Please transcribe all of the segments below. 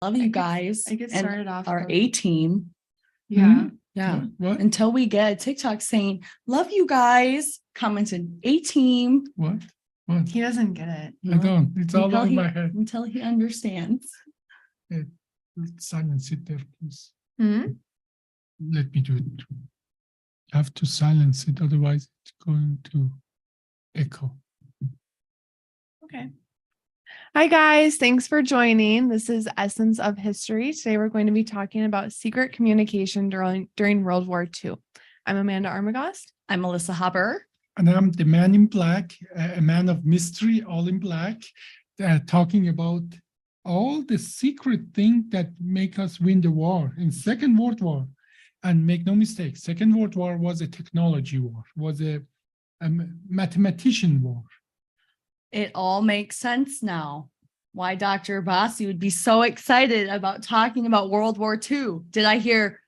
Love you guys. I get and started off our though. A team. Yeah. Yeah. What? Until we get a TikTok saying, love you guys, commented A team. What? What? He doesn't get it. I don't. It's all Until over he, my head. until he understands. Silence it there, please. Hmm? Let me do it. You have to silence it, otherwise it's going to echo. Okay. Hi guys, thanks for joining. This is Essence of History. Today we're going to be talking about secret communication during World War II. I'm Amanda Armagost. I'm Melissa Haber. And I'm the man in black, a man of mystery, all in black, talking about all the secret things that make us win the war in Second World War. And make no mistake, Second World War was a technology war, was a mathematician war. It all makes sense now. Why Dr. Abbasi would be so excited about talking about World War II. Did I hear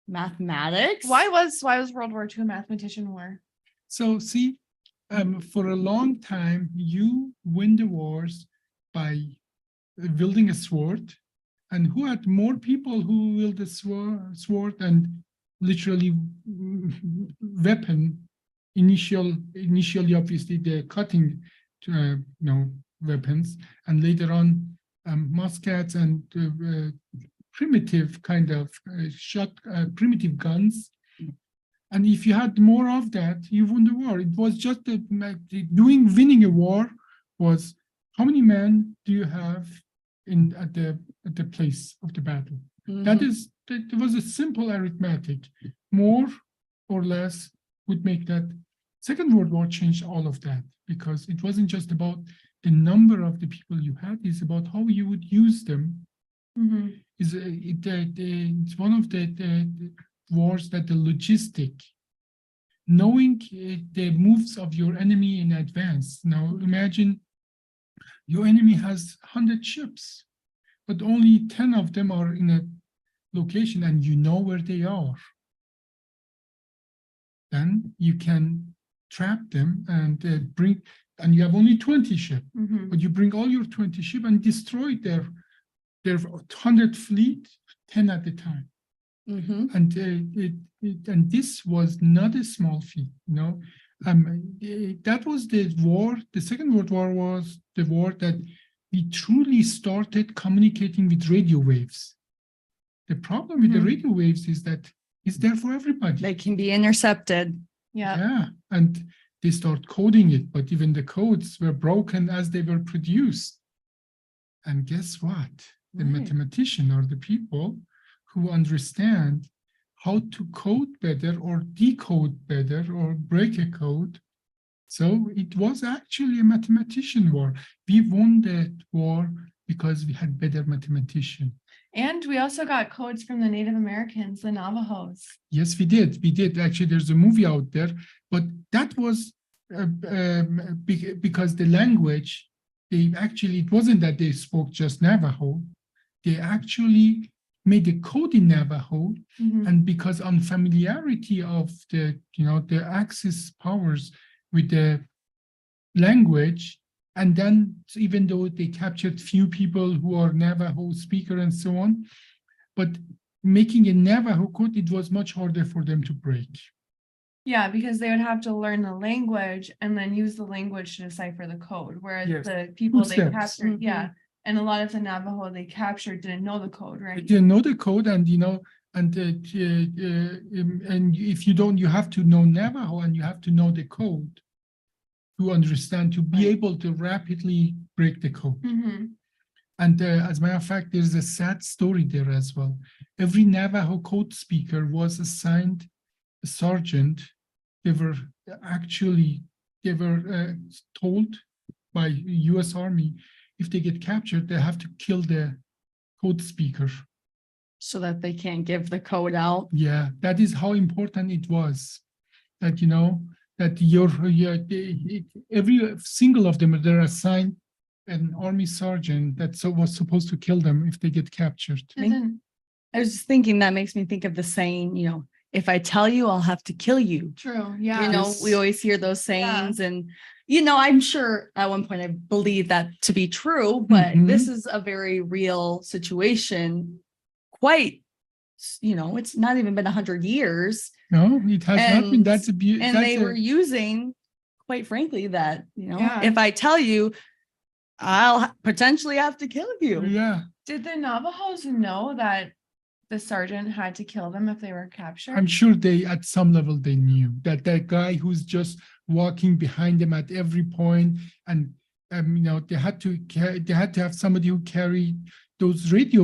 mathematics? Why was World War II a mathematician war? So see, for a long time, you win the wars by wielding a sword, and who had more people who wield the sword and literally weapon, initially obviously the cutting weapons, and later on muskets and primitive kind of primitive guns. And if you had more of that, you won the war. It was just winning a war was how many men do you have at the place of the battle? Mhm. That was a simple arithmetic. More or less would make that. Second World War changed all of that, because it wasn't just about the number of the people you had, it's about how you would use them. Mm-hmm. It's one of the wars that the logistic, knowing the moves of your enemy in advance. Now imagine your enemy has 100 ships, but only 10 of them are in a location and you know where they are. Then you can trap them and and you have only 20 ships, Mm-hmm. but you bring all your 20 ships and destroy their 100 fleet, 10 at a time. Mhm. And this was not a small feat, that was the war. The Second World War was the war that we truly started communicating with radio waves. The problem with the radio waves is that it's there for everybody. They can be intercepted. Yeah. And they start coding it, but even the codes were broken as they were produced. And guess what? The mathematician or the people who understand how to code better or decode better or break a code. So it was actually a mathematician war. We won that war because we had better mathematician. And we also got codes from the Native Americans, the Navajos. Yes, we did. We did. Actually, there's a movie out there, but that was because the language, it wasn't that they spoke just Navajo. They actually made a code in Navajo, and because unfamiliarity of the Axis powers with the language, and then even though they captured few people who are Navajo speaker and so on, but making a Navajo code, it was much harder for them to break. Yeah, because they would have to learn the language and then use the language to decipher the code. Whereas the people they captured, and a lot of the Navajo they captured didn't know the code, right? They didn't know the code, and and if you don't, you have to know Navajo and you have to know the code to understand, to be able to rapidly break the code. And as a matter of fact, there's a sad story there as well. Every Navajo code speaker was assigned a sergeant. They were told by US Army, if they get captured, they have to kill the code speaker. So that they can't give the code out. Yeah, that is how important it was. That, that every single of them, they're assigned an army sergeant that was supposed to kill them if they get captured. I was just thinking, that makes me think of the saying, if I tell you, I'll have to kill you. True. Yeah. You know, we Yes. always hear those Yeah. sayings and, you know, I'm sure at one point I believed that to be true, but Mhm. this is a very real situation. Quite, you know, it's not even been 100 years. No, it has not been. And- That's a beauty. And they were using, quite frankly, that, you know, Yeah. if I tell you, I'll potentially have to kill you. Yeah, Did the Navajos know that the sergeant had to kill them if they were captured? I'm sure they, at some level, they knew that that guy who's just walking behind them at every point, and you know, they had to have somebody who carried those radio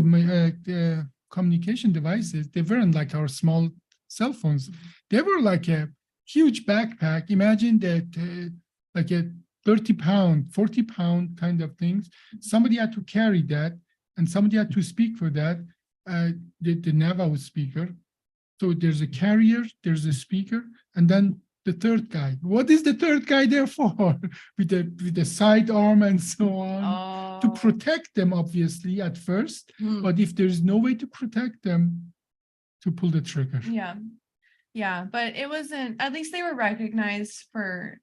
communication devices. They weren't like our small cell phones. They were like a huge backpack. Imagine that, like a 30-pound, 40-pound kind of things. Somebody had to carry that, and somebody had to speak for that. The Navajo speaker. So there's a carrier, there's a speaker, and then the third guy. What is the third guy there for? with the sidearm and so on, to Oh, protect them, obviously, at first. Hmm. But if there's no way to protect them, to pull the trigger. yeah. Yeah, but it wasn't, at least they were recognized for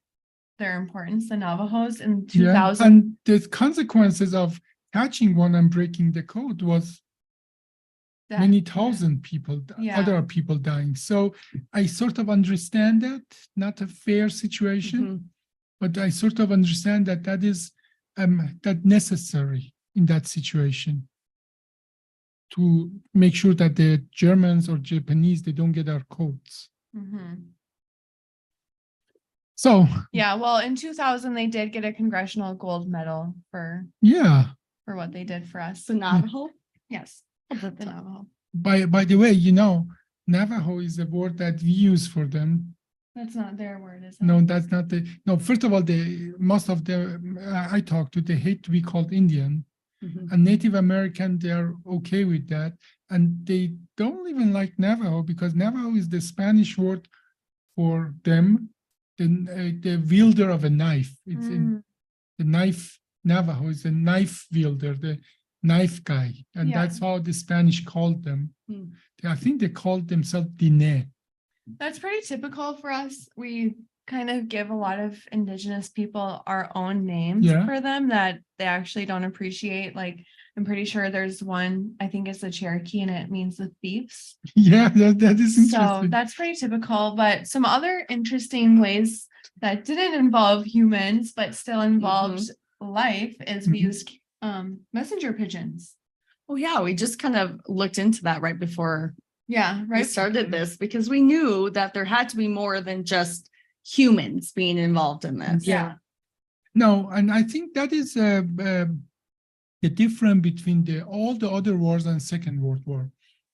their importance, the Navajos in Yeah, 2000. and the consequences of catching one and breaking the code was that- many yeah. thousand people, Yeah. other people dying. So I sort of understand that, not a fair situation, Mhm. but I sort of understand that that is that necessary in that situation to make sure that the Germans or Japanese, they don't get our codes. Mhm. So Yeah, well, in 2000, they did get a congressional gold medal for yeah, what they did for us. The Navajo. Yes, the Navajo. by the way, you know, Navajo is a word that we use for them. That's not their word, is it? No, that's not the, no, first of all, most of the, I talk to, they hate to be called Indian. Mhm. And Native American, they're okay with that. And they don't even like Navajo, because Navajo is the Spanish word for them, the wielder of a knife. It's in Mm, the knife, Navajo is a knife wielder, the knife guy. And Yeah. that's how the Spanish called them. Hmm. I think they called themselves Diné. That's pretty typical for us. We kind of give a lot of indigenous people our own names Yeah. for them that they actually don't appreciate. Like, I'm pretty sure there's one, I think it's the Cherokee, and it means the thieves. Yeah, that is So interesting. that's pretty typical, but some other interesting ways that didn't involve humans, but still involved life is we Mhm. used messenger pigeons. Oh yeah, we just kind of looked into that right before Yeah, we right. started this because we knew that there had to be more than just humans being involved in this. Yeah. No, and I think that is the difference between all the other wars and Second World War.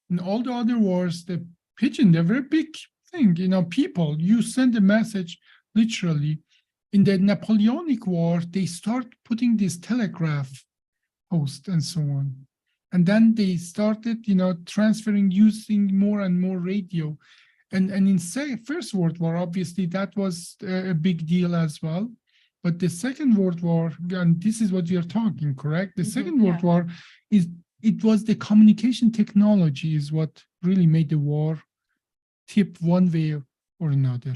In all the other wars, the pigeon, they're a very big thing. You know, people, you send a message literally. In the Napoleonic War, they start putting this telegraph post and so on. And then they started, you know, transferring, using more and more radio. And in First World War, obviously, that was a big deal as well. But the Second World War, and this is what we are talking, correct? The Mhm, Second World yeah. War it was the communication technology is what really made the war tip one way or another.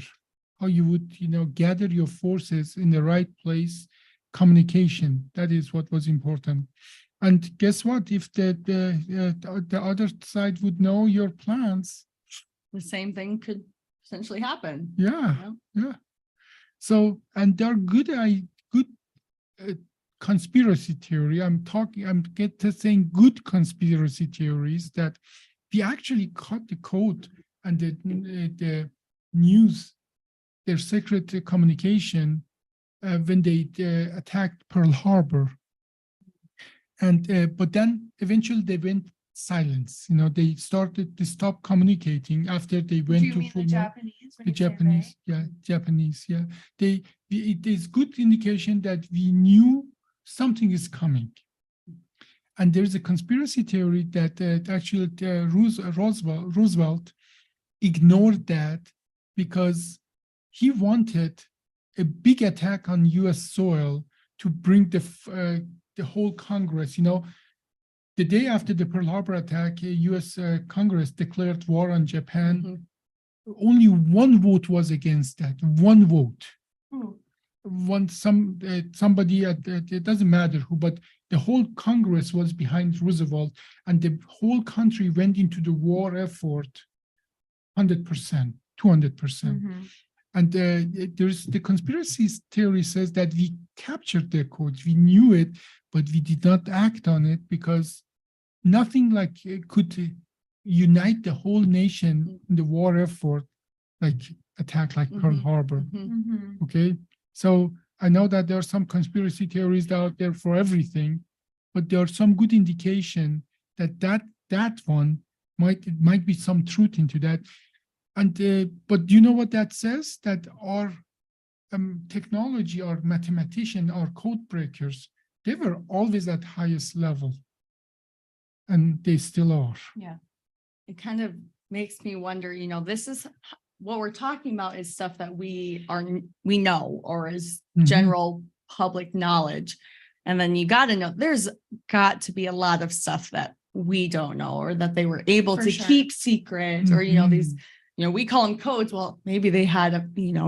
How you would, you know, gather your forces in the right place, communication, that is what was important. And guess what? If the other side would know your plans, The same thing could potentially happen. yeah, Yeah. yeah. So, and there are good conspiracy theory. I'm saying good conspiracy theories that we actually caught the code and the news, their secret communication when they attacked Pearl Harbor. And but then eventually they went silence. You know, they stopped communicating after they Do went you to mean the full Japanese? when the you say Japanese, yeah, Japanese, yeah. It is good indication that we knew something is coming. And there's a conspiracy theory that actually Roosevelt ignored that because he wanted a big attack on U.S. soil to bring the whole Congress. You know, the day after the Pearl Harbor attack, U.S. Congress declared war on Japan. Mhm. only one vote was against that. One vote. Oh, Somebody it doesn't matter who, but the whole Congress was behind Roosevelt, and the whole country went into the war effort 100%, 200%. mhm. And there's the conspiracy theory says that we captured their codes, we knew it, but we did not act on it because nothing like could unite the whole nation in the war effort, like attack like Pearl Harbor. Mhm. Okay, so I know that there are some conspiracy theories out there for everything, but there are some good indication that that one might be some truth into that. And but do you know what that says? That our technology, our mathematician, our code breakers, they were always at highest level, and they still are. Yeah. It kind of makes me wonder, this is what we're talking about is stuff that we know, or is Mhm. general public knowledge. And then you got to know, there's got to be a lot of stuff that we don't know, or that they were able For to sure. keep secret, or, these, Mhm. we call them codes. Well, maybe they had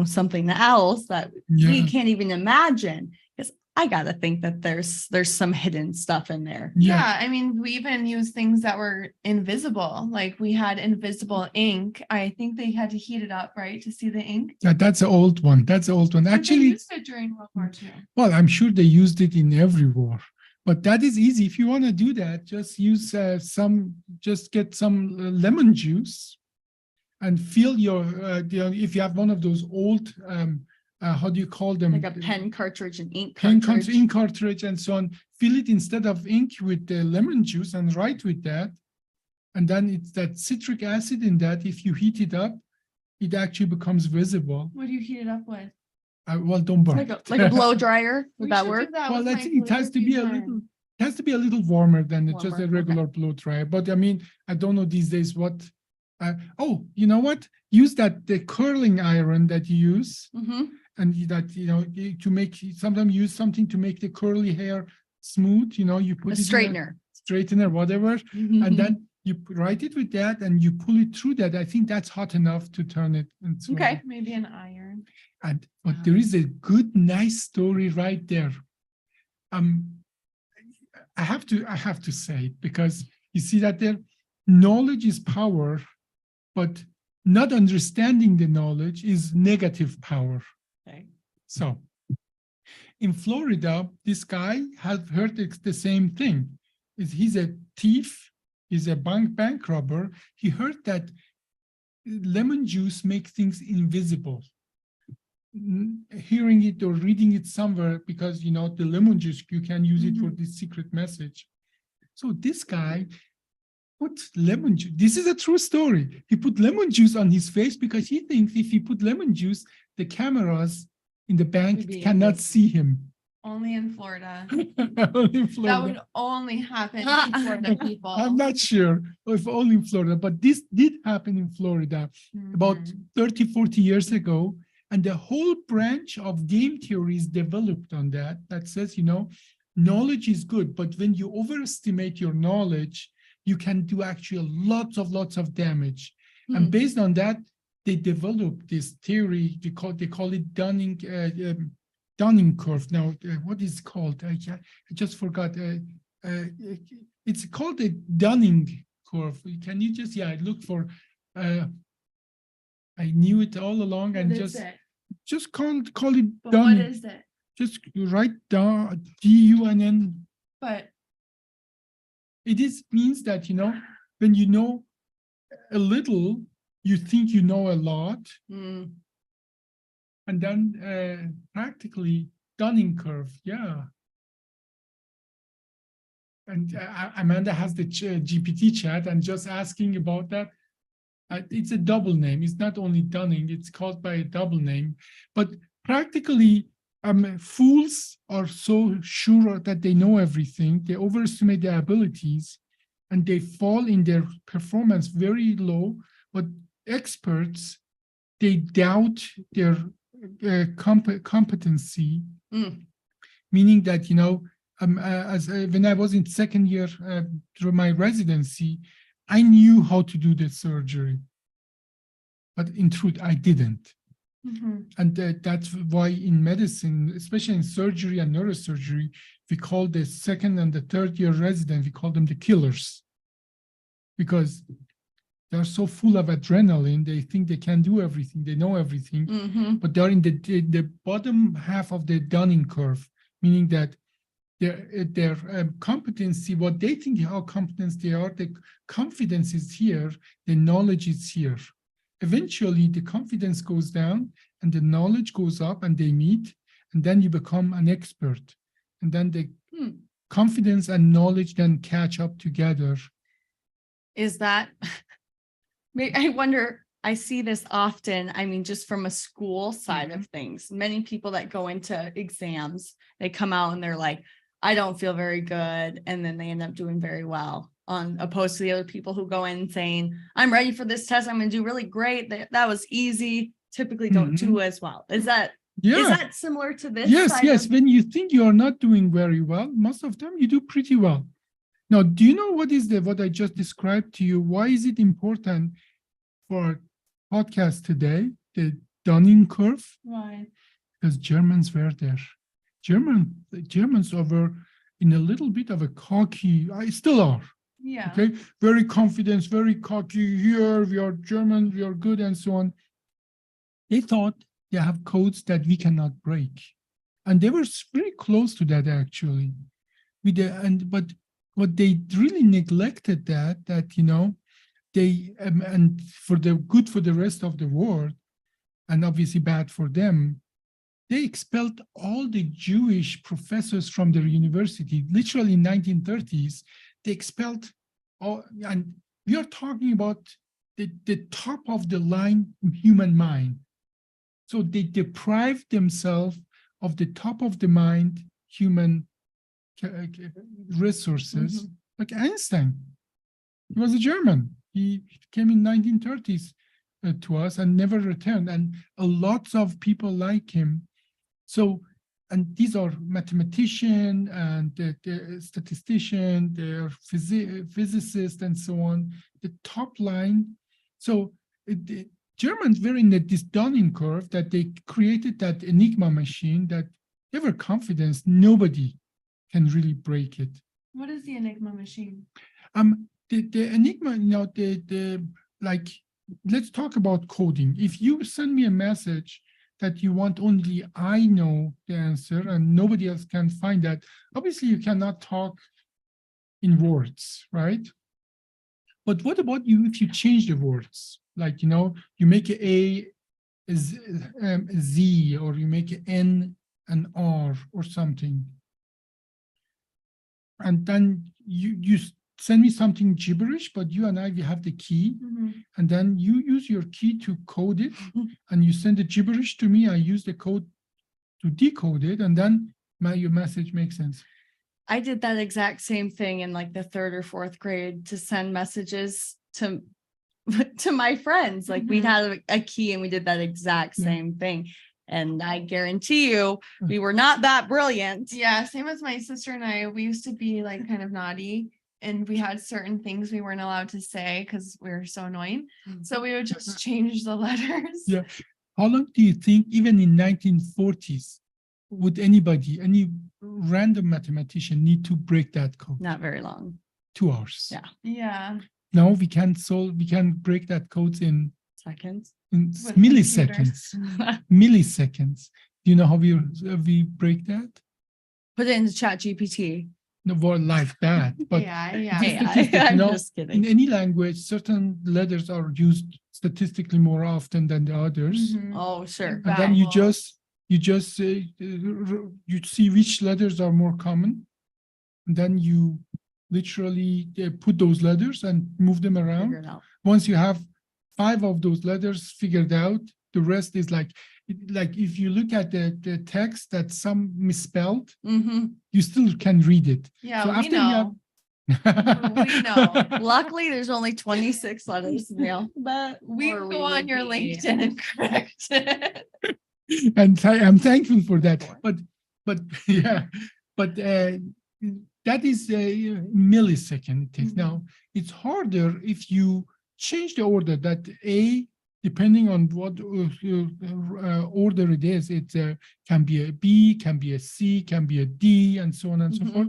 something else that we Yeah. can't even imagine. Because I got to think that there's some hidden stuff in there. Yeah, I mean, we even used things that were invisible. Like we had invisible ink. I think they had to heat it up, right, to see the ink. Yeah, that's an old one. That's an old one. But they Actually, used it during World War II. well, I'm sure they used it in every war, but that is easy. If you want to do that, just use just get some lemon juice and fill your, if you have one of those old, how do you call them? Like a pen cartridge and ink Pen cartridge. ink cartridge and so on. Fill it instead of ink with the lemon juice and write with that. And then it's that citric acid in that. If you heat it up, it actually becomes visible. What do you heat it up with? Well, don't burn. Like a blow dryer. Would We that should do work? that Well, with I my think it has to be a calligraphy little. pen. It has to be a little warmer than just Warmer, a okay. regular blow dryer. But I mean, I don't know these days what. Oh, you know what? Use the curling iron that you use, Mhm. and that to make. Sometimes use something to make the curly hair smooth. You put A it in straightener. straightener, whatever, and then you write it with that, and you pull it through that. I think that's hot enough to turn it. And so Okay. Maybe an iron. but there is a good, nice story right there. I have to say it because you see that there, knowledge is power, but not understanding the knowledge is negative power. Okay. So in Florida, this guy has heard the same thing. He's a thief, he's a bank robber. He heard that lemon juice makes things invisible. Hearing it or reading it somewhere because the lemon juice, you can use it for this secret message. So this guy put lemon juice. This is a true story. He put lemon juice on his face because he thinks if he put lemon juice, the cameras in the bank Would be cannot see him. Only in Florida. Only in Florida. That would only happen to Florida people. I'm not sure if only in Florida, but this did happen in Florida about Mhm. 30, 40 years ago. And the whole branch of game theory is developed on that says, knowledge is good, but when you overestimate your knowledge, you can do actually lots of damage. And based on that, they developed this theory. They call it Dunning curve. Now, what is it called? I just forgot. It's called a Dunning curve. Can you just look for? I knew it all along, and just call it But Dunning. what is it? Just write down DUNN. But It means that when you know a little, you think you know a lot, and then practically Dunning curve, yeah. And Amanda has the GPT chat and just asking about that. It's a double name. It's not only Dunning, it's called by a double name. But practically, fools are so sure that they know everything. They overestimate their abilities and they fall in their performance very low. But experts, they doubt their competency, meaning that, when I was in second year through my residency, I knew how to do the surgery. but in truth, I didn't. Mhm. And that's why in medicine, especially in surgery and neurosurgery, we call the second and the third year resident, we call them the killers, because they're so full of adrenaline, they think they can do everything, they know everything, but they're in the bottom half of the Dunning curve, meaning that their competency, what they think how competent they are, the confidence is here, the knowledge is here. Eventually, the confidence goes down and the knowledge goes up, and they meet, and then you become an expert. And then the confidence and knowledge then catch up together. Is that, I wonder, I see this often, I mean, just from a school side of things, many people that go into exams, they come out and they're like, I don't feel very good. And then they end up doing very well, on opposed to the other people who go in saying, I'm ready for this test. I'm going to do really great. That was easy. Typically don't do as well. Is that similar to this? Yes. When you think you are not doing very well, most of the time you do pretty well. Now, do you know what I just described to you? Why is it important for podcast today, the Dunning curve? Why? Because Germans were there. Germans were in a little bit of a cocky, I still are. Yeah. Okay, very confident, very cocky. Here we are German, we are good, and so on. They thought they have codes that we cannot break, and they were very close to that actually. But what they really neglected that they and for the good for the rest of the world, and obviously bad for them, they expelled all the Jewish professors from their university. Literally in 1930s, they expelled all, and we are talking about the top of the line human mind. So they deprived themselves of the top of the mind human resources, like Einstein. He was a German. He came in 1930s to us and never returned. And a lot of people like him. So, and these are mathematicians and the statistician, they're physicists and so on, the top line. So the Germans were in this Dunning curve that they created that Enigma machine that they were confident nobody can really break it. What is the Enigma machine? The Enigma, like, let's talk about coding. If you send me a message that you want only I know the answer and nobody else can find that, obviously you cannot talk in words, right? But what about you if you change the words? Like, you make a Z, or you make an N an R or something. And then you send me something gibberish, but you and I, we have the key, and then you use your key to code it, and you send the gibberish to me. I use the code to decode it, and then your message makes sense. I did that exact same thing in like the 3rd or 4th grade to send messages to my friends. Like we'd had a key and we did that exact same thing. And I guarantee you, we were not that brilliant. Yeah, same as my sister and I. We used to be like kind of naughty, and we had certain things we weren't allowed to say because we were so annoying. So we would just change the letters. Yeah. How long do you think, even in 1940s, would any random mathematician need to break that code? Not very long. 2 hours. Yeah. Yeah. Now we can break that code in Seconds. In With milliseconds. Milliseconds. Do you know how we break that? Put it into Chat GPT. No, well, like that. But Yeah. I'm just in kidding. any language, certain letters are used statistically more often than the others. Oh, sure. And then you Vowel. just you see which letters are more common, and then you literally put those letters and move them around. Figure it out. Once you have 5 of those letters figured out, the rest is like if you look at the text that some misspelled, you still can read it. Yeah, So we after know. We know. Luckily, there's only 26 letters in the alphabet. We or go on your would be- LinkedIn and correct it. and I'm thankful for that. But yeah, but that is a millisecond it takes. Now it's harder if you change the order that A depending on what order it is, it can be a B, can be a C, can be a D, and so on and so forth.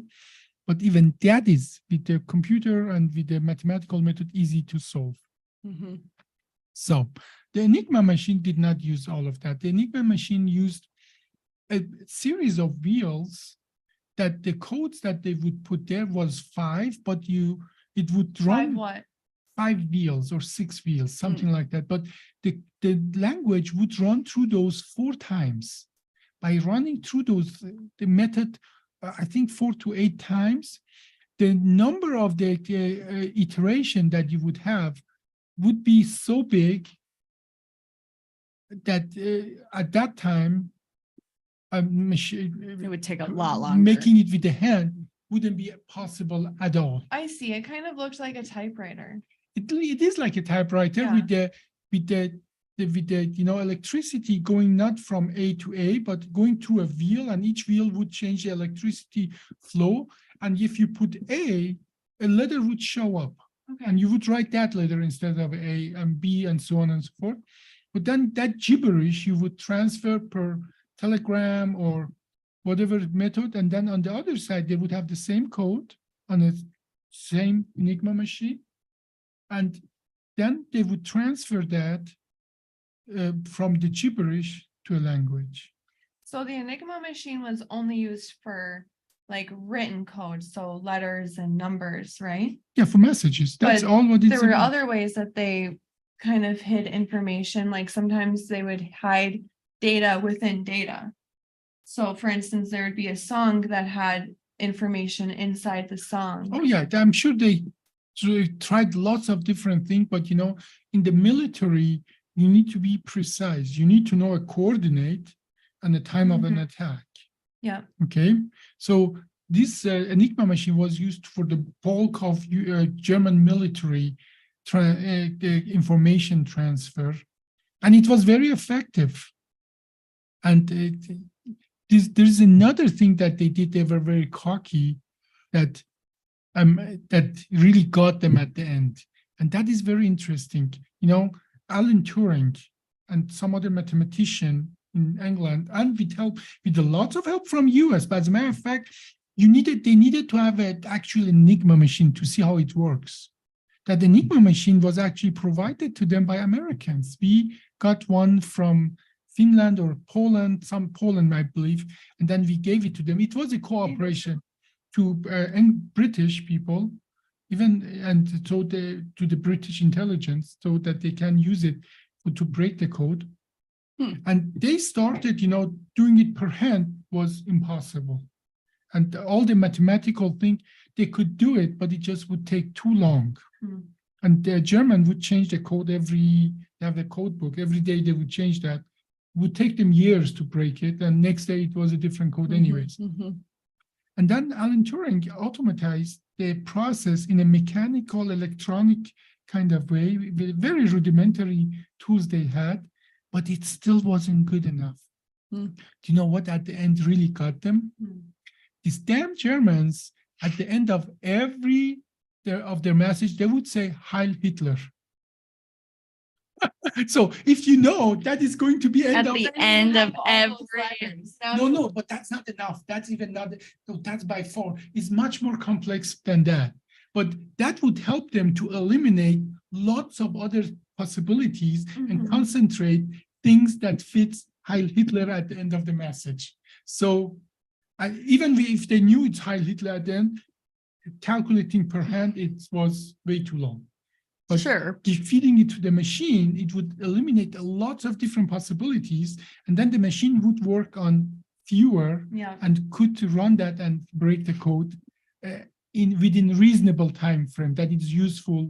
But even that is, with the computer and with the mathematical method, easy to solve. So the Enigma machine did not use all of that. The Enigma machine used a series of wheels that the codes that they would put there was 5, but it would run 5 wheels or 6 wheels, something like that. But the language would run through those 4 times. By running through those, the method, I think 4 to 8 times, the number of the iteration that you would have would be so big that at that time, a machine, It would take a lot longer. making it with the hand wouldn't be possible at all. I see. It kind of looked like a typewriter. It is like a typewriter with the electricity going not from A to A, but going through a wheel, and each wheel would change the electricity flow. And if you put a letter would show up, and you would write that letter instead of A and B and so on and so forth. But then that gibberish you would transfer per telegram or whatever method, and then on the other side they would have the same code on the same Enigma machine, and then they would transfer that from the gibberish to a language. So the Enigma machine was only used for like written code, so letters and numbers, right? Yeah, for messages. That's But all what it's There were about. other ways that they kind of hid information, like sometimes they would hide data within data. So for instance, there would be a song that had information inside the song. Oh yeah, I'm sure they tried lots of different things, but in the military, you need to be precise. You need to know a coordinate and the time of an attack. Yeah. Okay, so this Enigma machine was used for the bulk of German military information transfer, and it was very effective. And there's another thing that they did. They were very cocky, that really got them at the end, and that is very interesting. Alan Turing and some other mathematician in England, and with a lot of help from US. But as a matter of fact, they needed to have an actual Enigma machine to see how it works. That Enigma machine was actually provided to them by Americans. We got one from Finland or Poland, Poland, I believe, and then we gave it to them. It was a cooperation to British people, and so to the British intelligence, so that they can use it to break the code. And they started, doing it per hand was impossible. And all the mathematical thing, they could do it, but it just would take too long. And the German would change the code they have a code book. Every day they would change that. It would take them years to break it. And next day it was a different code anyways. And then Alan Turing automatized the process in a mechanical, electronic kind of way, with very rudimentary tools they had, but it still wasn't good enough. Do you know what at the end really got them? These damn Germans, at the end of their message, they would say Heil Hitler. So if that is going to be At the end of every. No, but that's not enough. That's even not. No, that's by far. It's much more complex than that. But that would help them to eliminate lots of other possibilities and concentrate things that fits Heil Hitler at the end of the message. So even if they knew it's Heil Hitler at the end, calculating per hand, it was way too long. But feeding it to the machine, it would eliminate lots of different possibilities, and then the machine would work on fewer and could run that and break the code within reasonable time frame that is useful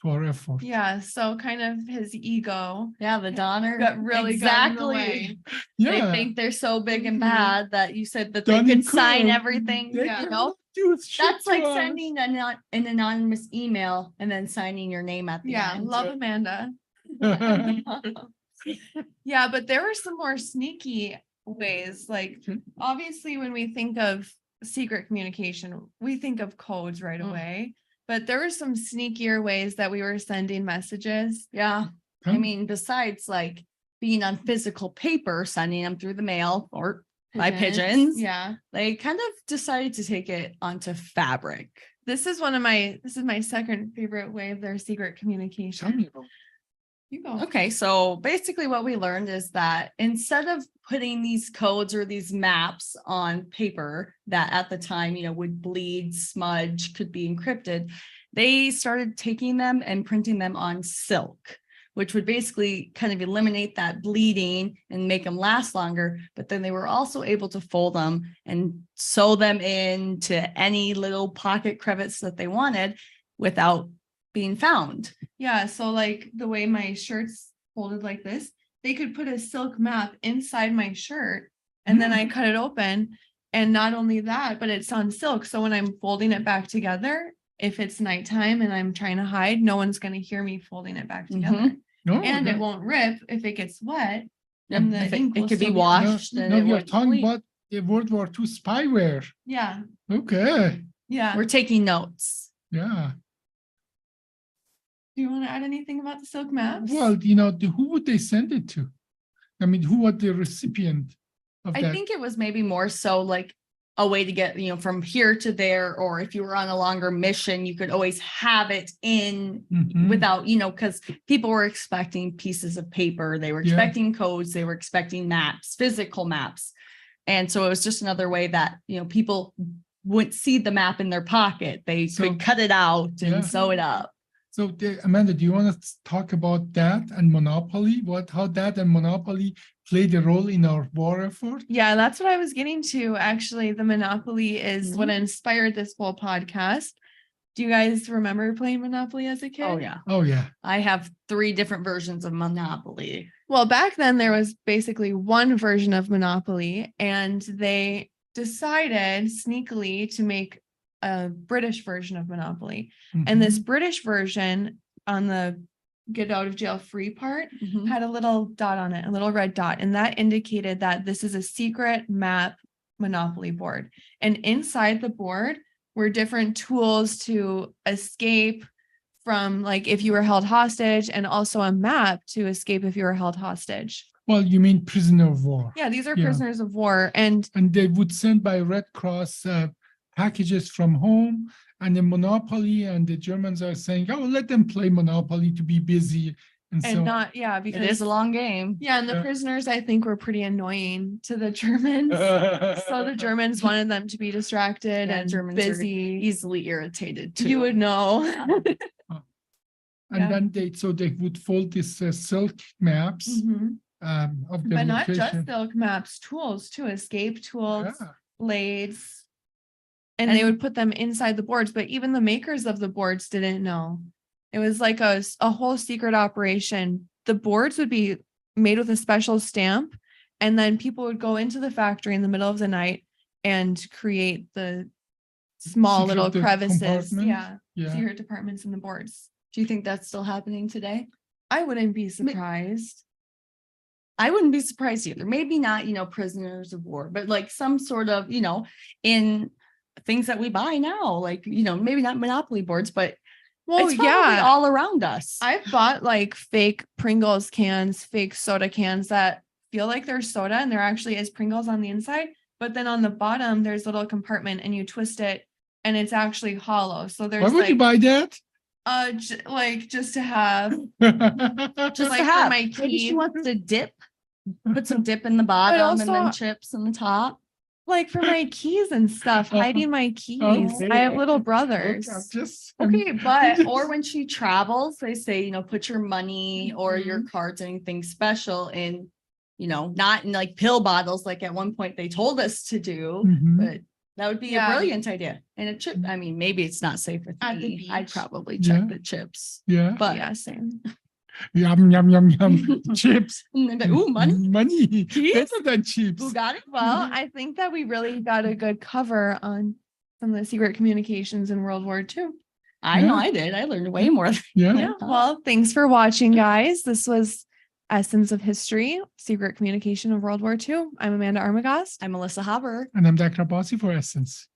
to our effort. Yeah, so kind of his ego. Yeah, the Donner got really got in the way. They think they're so big and bad that you said that they could sign everything. That's like sending an anonymous email and then signing your name at the end. Love Amanda. Yeah, but there were some more sneaky ways. Like obviously when we think of secret communication, we think of codes right away. But there were some sneakier ways that we were sending messages. Yeah. I mean, besides like being on physical paper, sending them through the mail or by pigeons, Yeah. they kind of decided to take it onto fabric. This is my second favorite way of their secret communication. Tell me about You go. Okay, so basically what we learned is that instead of putting these codes or these maps on paper that at the time, would bleed, smudge, could be encrypted, they started taking them and printing them on silk, which would basically kind of eliminate that bleeding and make them last longer. But then they were also able to fold them and sew them into any little pocket crevice that they wanted without being found. Yeah. So like the way my shirt's folded like this, they could put a silk map inside my shirt and then I cut it open. And not only that, but it's on silk. So when I'm folding it back together, if it's nighttime and I'm trying to hide, no one's going to hear me folding it back together. No, And it no, won't rip if it gets wet. Yeah, And the if ink it will could be still washed. no, and no, it you're wouldn't talking bleed. about the World War II spyware. Yeah. Okay. Yeah. We're taking notes. Yeah. Do you want to add anything about the silk maps? Well, who would they send it to? I mean, who was the recipient of I that? think it was maybe more so like a way to get, from here to there, or if you were on a longer mission, you could always have it in Mhm. without, because people were expecting pieces of paper, they were Yeah. expecting codes, they were expecting maps, physical maps. And so it was just another way that, people wouldn't see the map in their pocket. They So- could cut it out and Yeah. sew it up. So, Amanda, do you want to talk about that and Monopoly? How that and Monopoly played a role in our war effort? Yeah, that's what I was getting to. Actually, the Monopoly is what inspired this whole podcast. Do you guys remember playing Monopoly as a kid? Oh, yeah. Oh, yeah. I have 3 different versions of Monopoly. Well, back then there was basically one version of Monopoly, and they decided sneakily to make a British version of Monopoly. And this British version on the get out of jail free part Mhm. had a little dot on it, a little red dot. And that indicated that this is a secret map Monopoly board. And inside the board were different tools to escape from, like if you were held hostage, and also a map to escape if you were held hostage. Well, you mean prisoner of war. Yeah, these are Yeah. prisoners of war. And And they would send by Red Cross packages from home, and the Monopoly, and the Germans are saying, oh, let them play Monopoly to be busy. And so, not, yeah, It because is a long game. yeah, and the Yeah. prisoners I think were pretty annoying to the Germans. So the Germans wanted them to be distracted Yeah, and Germans are busy. Easily irritated too. You would know. and Yeah. then they would fold these silk maps Mhm. of the But not location. just silk maps, tools too, escape tools, Yeah. blades. And they would put them inside the boards, but even the makers of the boards didn't know. It was like a whole secret operation. The boards would be made with a special stamp, and then people would go into the factory in the middle of the night and create the small little Secret crevices. compartments? Yeah, Yeah. secret departments in the boards. Do you think that's still happening today? I wouldn't be surprised. I wouldn't be surprised either. Maybe not, prisoners of war, but like some sort of, in things that we buy now, like, maybe not Monopoly boards, but Well, it's probably yeah, all around us. I've bought like fake Pringles cans, fake soda cans that feel like they're soda and there actually is Pringles on the inside, but then on the bottom there's a little compartment and you twist it and it's actually hollow. So there's Why would you buy that? just to have, Just like to for have, my maybe she teeth. wants to dip, put some dip in the bottom and then also- chips in the top. like for my keys and stuff, hiding my keys. Okay. I have little Okay, brothers. I'm just Okay, but or when she travels, they say, put your money or your Mhm. cards, anything special in, not in like pill bottles, like at one point they told us to do, Mhm. but that would be Yeah. a brilliant idea. And a chip, I mean, maybe it's not safe with At the me. I'd beach. probably check Yeah. the chips, Yeah. but Yeah, same. Yum, yum, yum, yum. Chips. and then, ooh, money, Money. Cheese? Better than chips. Bugatti. Well, I think that we really got a good cover on some of the secret communications in World War II. I know Yeah. I did. I learned way more. Yeah. Yeah. Well, thanks for watching, guys. This was Essence of History, Secret Communication of World War II. I'm Amanda Armagast. I'm Melissa Haber. And I'm Dr. Bossi for Essence.